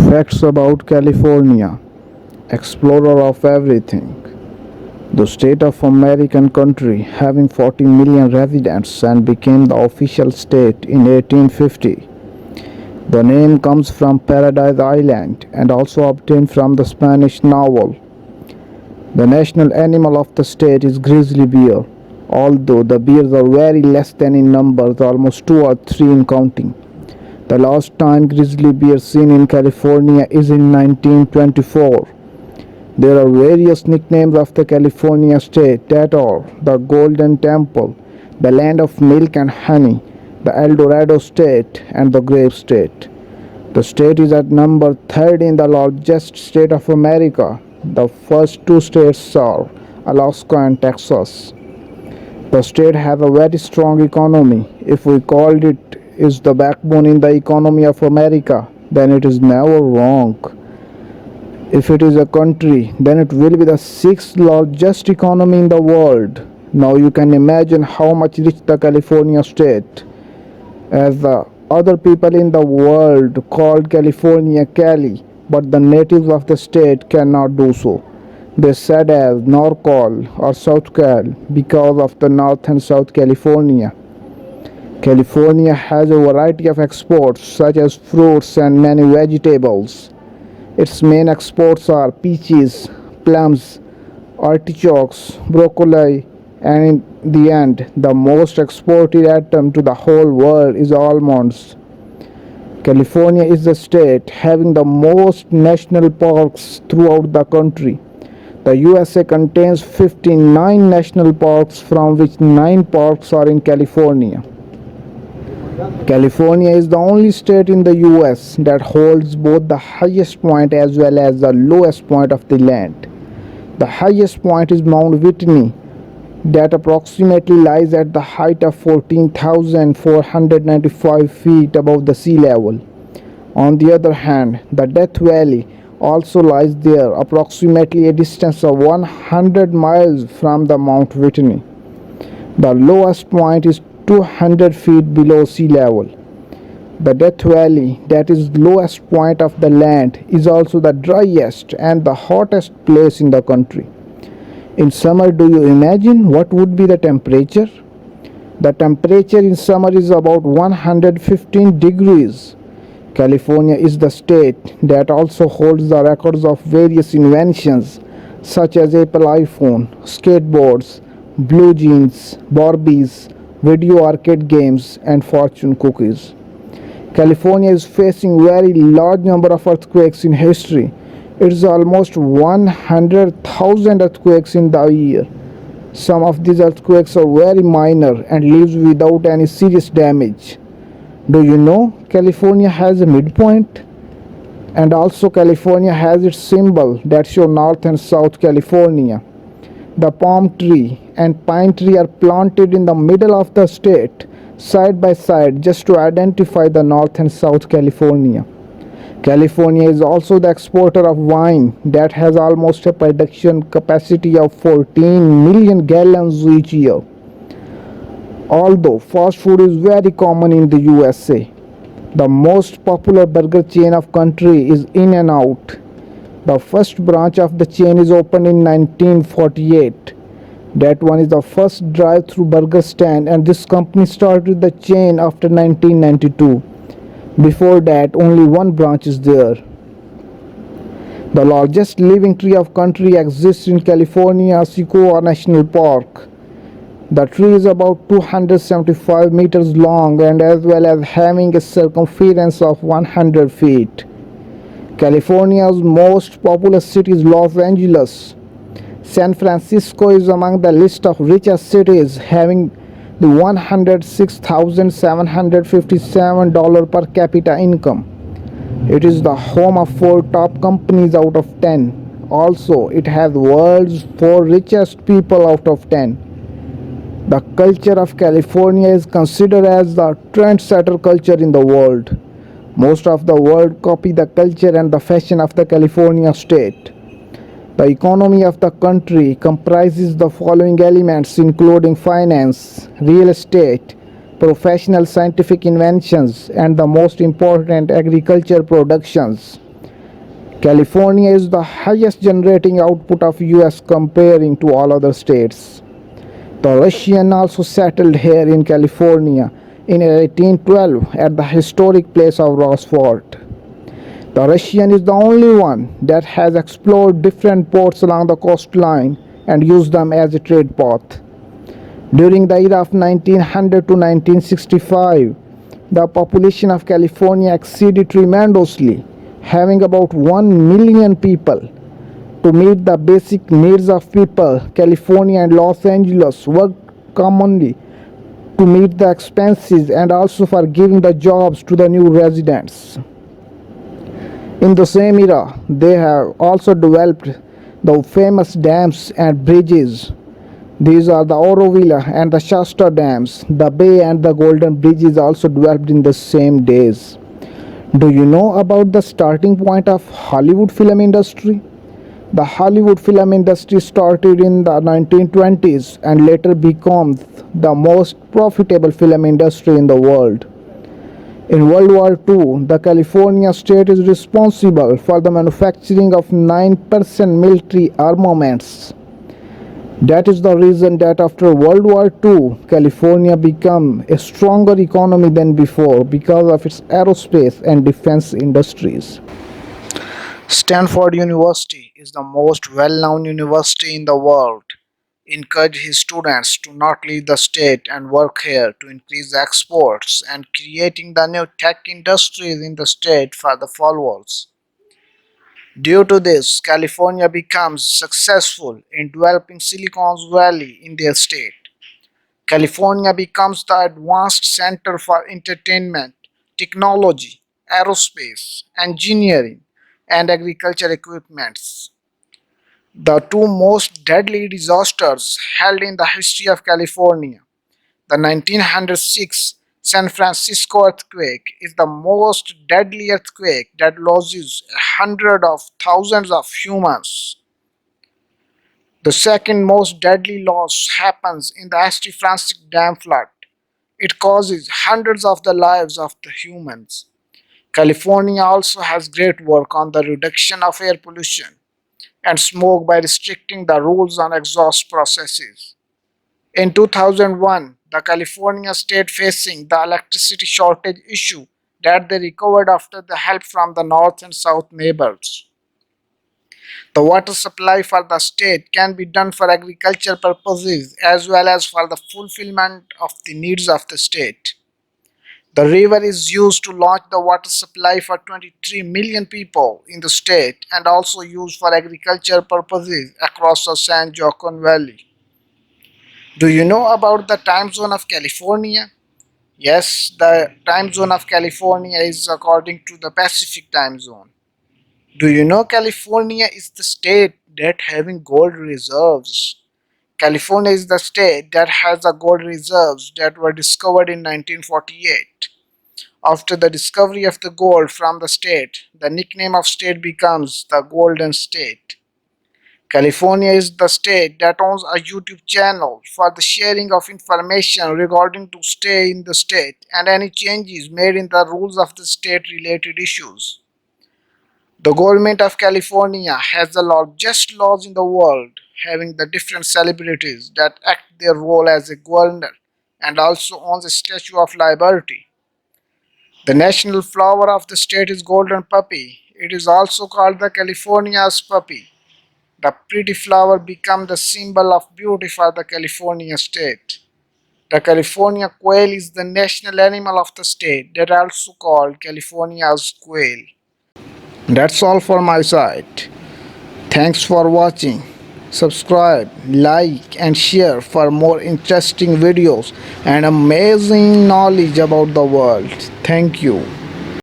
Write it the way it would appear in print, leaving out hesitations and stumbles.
Facts about California, explorer of everything. The state of American country having 40 million residents and became the official state in 1850. The name comes from Paradise Island and also obtained from the Spanish novel. The national animal of the state is grizzly bear, although the bears are very less than in numbers, almost 2 or 3 in counting. The last time grizzly bear seen in California is in 1924. There are various nicknames of the California state that are the Golden Temple, the land of milk and honey, the El Dorado state, and the Grape state. The state is at number 3rd in the largest state of America. The first 2 states are Alaska and Texas. The state has a very strong economy. If we called it is the backbone in the economy of America, then it is never wrong. If it is a country, then it will be the 6th largest economy in the world. Now you can imagine how much rich the California state. As the other people in the world called California Cali, but the natives of the state cannot do so. They said as NorCal or South Cal because of the North and South California. California has a variety of exports such as fruits and many vegetables. Its main exports are peaches, plums, artichokes, broccoli, and in the end, the most exported item to the whole world is almonds. California is the state having the most national parks throughout the country. The USA contains 59 national parks, from which 9 parks are in California. California is the only state in the US that holds both the highest point as well as the lowest point of the land. The highest point is Mount Whitney, that approximately lies at the height of 14,495 feet above the sea level. On the other hand, the Death Valley also lies there, approximately a distance of 100 miles from the Mount Whitney. The lowest point is 200 feet below sea level. The Death Valley, that is lowest point of the land, is also the driest and the hottest place in the country. In summer, do you imagine what would be the temperature? The temperature in summer is about 115 degrees. California is the state that also holds the records of various inventions such as Apple iPhone, skateboards, blue jeans, Barbies, video arcade games, and fortune cookies. California is facing very large number of earthquakes in history. It is almost 100,000 earthquakes in the year. Some of these earthquakes are very minor and leaves without any serious damage. Do you know California has a midpoint? And also California has its symbol that show North and South California. The palm tree and pine tree are planted in the middle of the state, side by side, just to identify the North and South California. California is also the exporter of wine that has almost a production capacity of 14 million gallons each year. Although fast food is very common in the USA, the most popular burger chain of country is In-N-Out. The first branch of the chain is opened in 1948. That one is the first drive-through burger stand, and this company started the chain after 1992. Before that, only one branch is there. The largest living tree of country exists in California, Sequoia National Park. The tree is about 275 meters long and as well as having a circumference of 100 feet. California's most populous city is Los Angeles. San Francisco is among the list of richest cities, having the $106,757 per capita income. It is the home of 4 top companies out of 10. Also, it has world's 4 richest people out of 10. The culture of California is considered as the trendsetter culture in the world. Most of the world copy the culture and the fashion of the California state. The economy of the country comprises the following elements, including finance, real estate, professional scientific inventions, and the most important agriculture productions. California is the highest generating output of US comparing to all other states. The Russians also settled here in California in 1812 at the historic place of Roosevelt. The Russian is the only one that has explored different ports along the coastline and used them as a trade path. During the era of 1900 to 1965, the population of California exceeded tremendously, having about 1 million people. To meet the basic needs of people, California and Los Angeles worked commonly to meet the expenses and also for giving the jobs to the new residents. In the same era, they have also developed the famous dams and bridges. These are the Aurovilla and the Shasta dams. The Bay and the Golden Bridge is also developed in the same days. Do you know about the starting point of Hollywood film industry? The Hollywood film industry started in the 1920s and later became the most profitable film industry in the world. In World War II, the California state is responsible for the manufacturing of 9% military armaments. That is the reason that after World War II, California became a stronger economy than before because of its aerospace and defense industries. Stanford University is the most well-known university in the world. Encourage his students to not leave the state and work here to increase exports and creating the new tech industries in the state for the followers. Due to this, California becomes successful in developing Silicon Valley in their state. California becomes the advanced center for entertainment, technology, aerospace, engineering, and agriculture equipments. The two most deadly disasters held in the history of California, the 1906 San Francisco earthquake is the most deadly earthquake that loses hundreds of thousands of humans. The second most deadly loss happens in the St. Francis Dam flood. It causes hundreds of the lives of the humans. California also has great work on the reduction of air pollution and smoke by restricting the rules on exhaust processes. In 2001, the California state facing the electricity shortage issue that they recovered after the help from the north and south neighbors. The water supply for the state can be done for agriculture purposes as well as for the fulfillment of the needs of the state. The river is used to launch the water supply for 23 million people in the state and also used for agriculture purposes across the San Joaquin Valley. Do you know about the time zone of California? Yes, the time zone of California is according to the Pacific time zone. Do you know California is the state that having gold reserves? California is the state that has the gold reserves that were discovered in 1948. After the discovery of the gold from the state, the nickname of state becomes the Golden State. California is the state that owns a YouTube channel for the sharing of information regarding to stay in the state and any changes made in the rules of the state related issues. The government of California has the largest laws in the world, having the different celebrities that act their role as a governor and also owns a Statue of Liberty. The national flower of the state is golden poppy. It is also called the California's poppy. The pretty flower became the symbol of beauty for the California state. The California quail is the national animal of the state that also called California's quail. That's all for my side. Thanks for watching. Subscribe, like and share for more interesting videos and amazing knowledge about the world. Thank you.